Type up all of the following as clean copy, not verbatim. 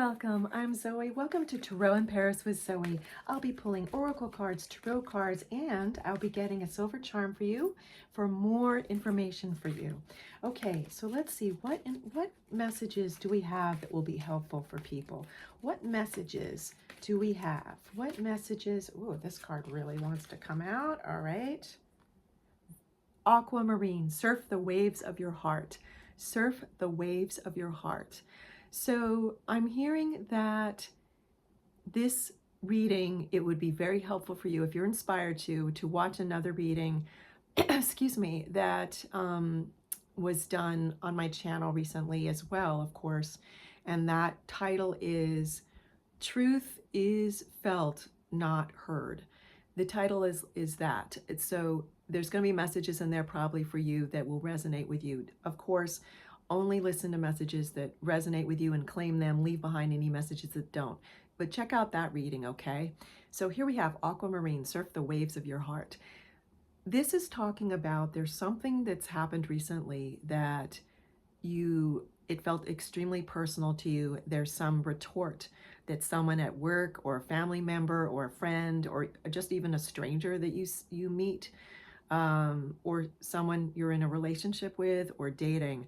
welcome. I'm Zoe. Welcome to Tarot in Paris with Zoe. I'll be pulling oracle cards, tarot cards, and I'll be getting a silver charm for you for more information for you. Okay, so let's see what messages do we have that will be helpful for people? What messages do we have? What messages? Oh, this card really wants to come out. All right. Aquamarine, surf the waves of your heart. Surf the waves of your heart. So I'm hearing that this reading, it would be very helpful for you if you're inspired to watch another reading, excuse me, that was done on my channel recently as well, of course. And that title is Truth is Felt, Not Heard. The title is that. So there's going to be messages in there probably for you that will resonate with you. Of course, only listen to messages that resonate with you and claim them. Leave behind any messages that don't. But check out that reading, okay? So here we have Aquamarine, Surf the Waves of Your Heart. This is talking about there's something that's happened recently that it felt extremely personal to you. There's some retort that someone at work or a family member or a friend or just even a stranger that you meet or someone you're in a relationship with or dating,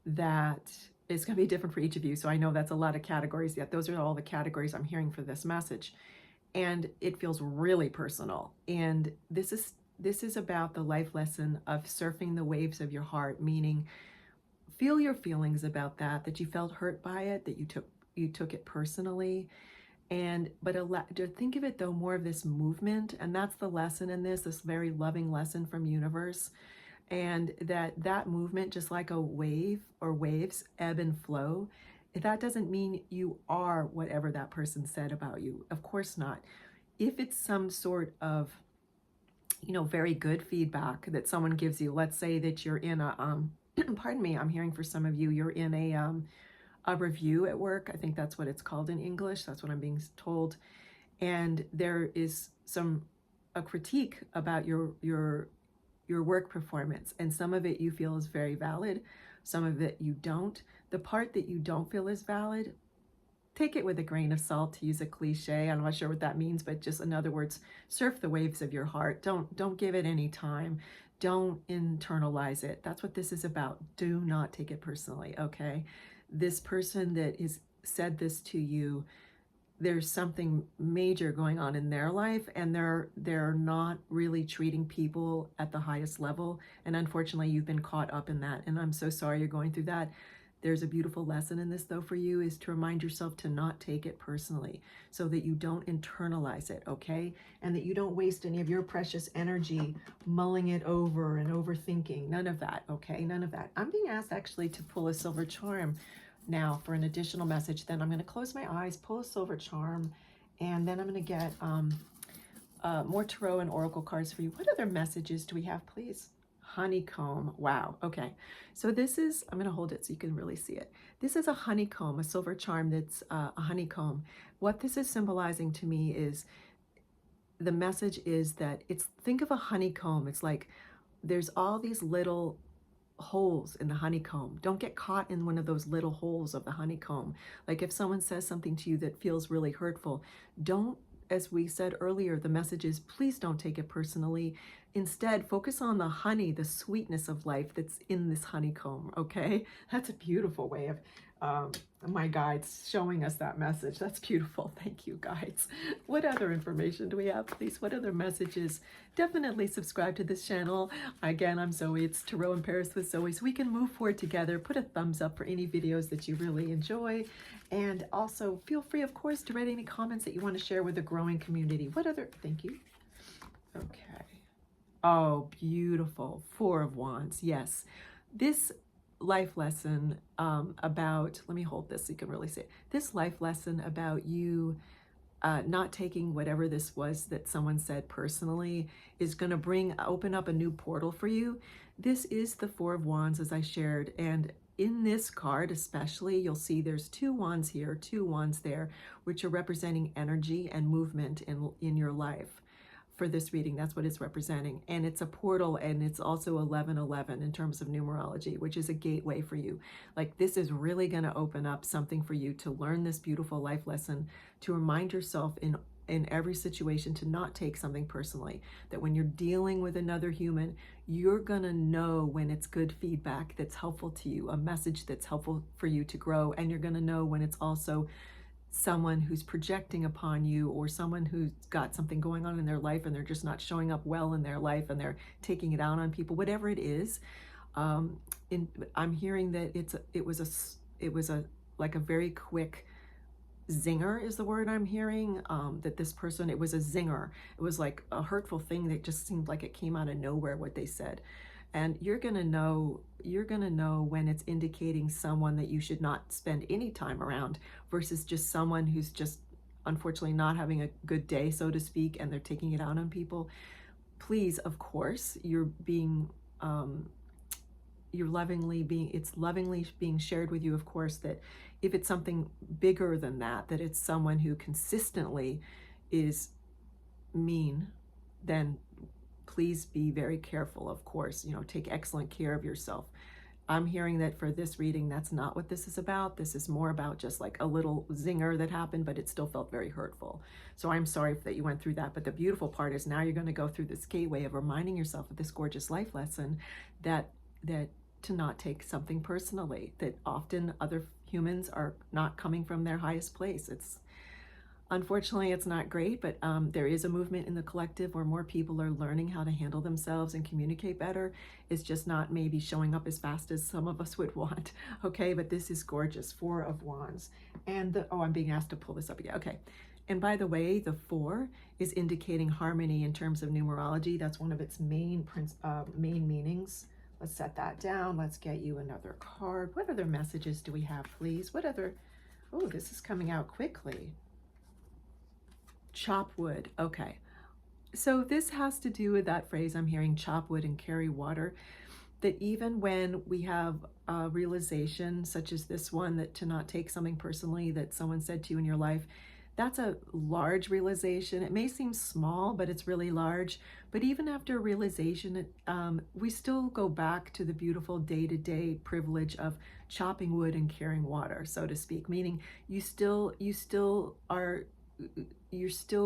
that is going to be different for each of you. So I know that's a lot of categories, yet those are all the categories I'm hearing for this message. And it feels really personal. And this is about the life lesson of surfing the waves of your heart, meaning feel your feelings about that you felt hurt by it, that you took it personally. But think of it though more of this movement, and that's the lesson in this very loving lesson from universe. And that movement, just like a wave or waves ebb and flow, that doesn't mean you are whatever that person said about you. Of course not. If it's some sort of, very good feedback that someone gives you, let's say that you're in a, pardon me, I'm hearing for some of you, you're in a review at work. I think that's what it's called in English. That's what I'm being told. And there is a critique about your work performance, and some of it you feel is very valid, some of it you don't. The part that you don't feel is valid, take it with a grain of salt, to use a cliche. I'm not sure what that means, but just in other words, surf the waves of your heart. Don't give it any time. Don't internalize it. That's what this is about. Do not take it personally, okay? This person that is said this to you, there's something major going on in their life, and they're not really treating people at the highest level. And unfortunately, you've been caught up in that. And I'm so sorry you're going through that. There's a beautiful lesson in this though for you, is to remind yourself to not take it personally so that you don't internalize it, okay? And that you don't waste any of your precious energy mulling it over and overthinking. None of that, okay? None of that. I'm being asked actually to pull a silver charm now for an additional message. Then I'm going to close my eyes, pull a silver charm, and then I'm going to get more tarot and oracle cards for you. What other messages do we have, please? Honeycomb. Wow. Okay. So this is, I'm going to hold it so you can really see it. This is a honeycomb, a silver charm that's a honeycomb. What this is symbolizing to me is, the message is that think of a honeycomb. It's like there's all these little holes in the honeycomb. Don't get caught in one of those little holes of the honeycomb. Like if someone says something to you that feels really hurtful, don't, as we said earlier, the message is please don't take it personally. Instead, focus on the honey, the sweetness of life that's in this honeycomb, okay? That's a beautiful way of my guides showing us that message. That's beautiful. Thank you, guides. What other information do we have, please? What other messages? Definitely subscribe to this channel. Again, I'm Zoe. It's Tarot in Paris with Zoe. So we can move forward together. Put a thumbs up for any videos that you really enjoy. And also feel free, of course, to write any comments that you want to share with the growing community. What other? Thank you. Okay. Oh, beautiful. Four of Wands. Yes. This life lesson about, let me hold this so you can really see it. This life lesson about you not taking whatever this was that someone said personally is going to open up a new portal for you. This is the Four of Wands, as I shared, and in this card especially, you'll see there's two wands here, two wands there, which are representing energy and movement in your life. for this reading. That's what it's representing. And it's a portal, and it's also 1111 in terms of numerology, which is a gateway for you. Like, this is really going to open up something for you to learn this beautiful life lesson, to remind yourself in every situation to not take something personally, that when you're dealing with another human, you're going to know when it's good feedback that's helpful to you, a message that's helpful for you to grow, and you're going to know when it's also someone who's projecting upon you, or someone who's got something going on in their life and they're just not showing up well in their life and they're taking it out on people, whatever it is. I'm hearing that it was a like a very quick zinger is the word I'm hearing, that this person, it was a zinger. It was like a hurtful thing that just seemed like it came out of nowhere, what they said. And you're going to know when it's indicating someone that you should not spend any time around, versus just someone who's just unfortunately not having a good day, so to speak, and they're taking it out on people. Please, of course, it's lovingly being shared with you, of course, that if it's something bigger than that it's someone who consistently is mean, then please be very careful, of course. Take excellent care of yourself. I'm hearing that for this reading, that's not what this is about. This is more about just like a little zinger that happened, but it still felt very hurtful. So I'm sorry that you went through that. But the beautiful part is now you're going to go through this gateway of reminding yourself of this gorgeous life lesson, that to not take something personally, that often other humans are not coming from their highest place. Unfortunately, it's not great, but there is a movement in the collective where more people are learning how to handle themselves and communicate better. It's just not maybe showing up as fast as some of us would want. Okay, but this is gorgeous. 4 of Wands. And I'm being asked to pull this up again. Okay. And by the way, the 4 is indicating harmony in terms of numerology. That's one of its main meanings. Let's set that down. Let's get you another card. What other messages do we have, please? Oh, this is coming out quickly. Chop wood. Okay. So this has to do with that phrase I'm hearing, chop wood and carry water, that even when we have a realization such as this one, that to not take something personally that someone said to you in your life, that's a large realization. It may seem small, but it's really large. But even after realization, we still go back to the beautiful day-to-day privilege of chopping wood and carrying water, so to speak, meaning you're still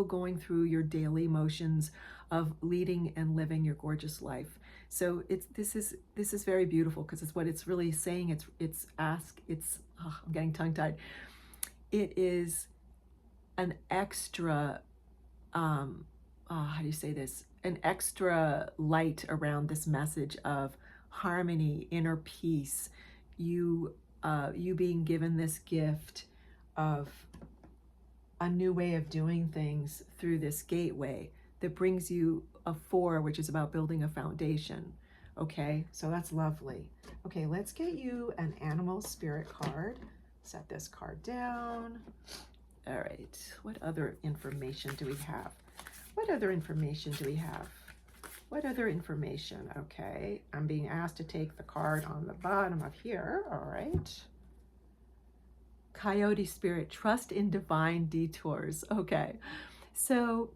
going through your daily motions of leading and living your gorgeous life. So this is very beautiful, because it's what it's really saying. I'm getting tongue-tied. It is an extra, how do you say this? An extra light around this message of harmony, inner peace. You being given this gift of a new way of doing things through this gateway that brings you a 4, which is about building a foundation. Okay, so that's lovely. Okay, let's get you an animal spirit card. Set this card down. All right, what other information do we have? What other information? Okay, I'm being asked to take the card on the bottom of here. All right. Coyote spirit, trust in divine detours. Okay, so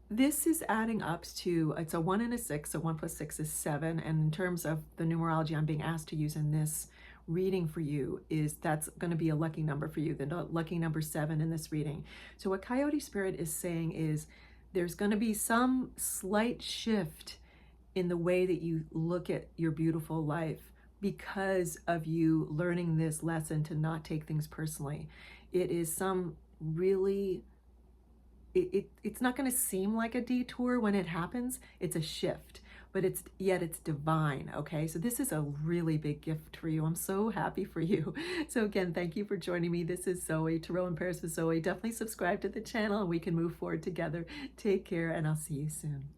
this is adding up to, it's a 1 and a 6, so 1 plus 6 is 7. And in terms of the numerology I'm being asked to use in this reading for you, that's going to be a lucky number for you, the lucky number 7 in this reading. So what Coyote Spirit is saying is there's going to be some slight shift in the way that you look at your beautiful life because of you learning this lesson to not take things personally. It is some really, it's not going to seem like a detour when it happens. It's a shift, but it's divine. Okay, so this is a really big gift for you. I'm so happy for you. So again, thank you for joining me. This is Zoe, Tarot in Pairs with Zoe. Definitely subscribe to the channel and we can move forward together. Take care, and I'll see you soon.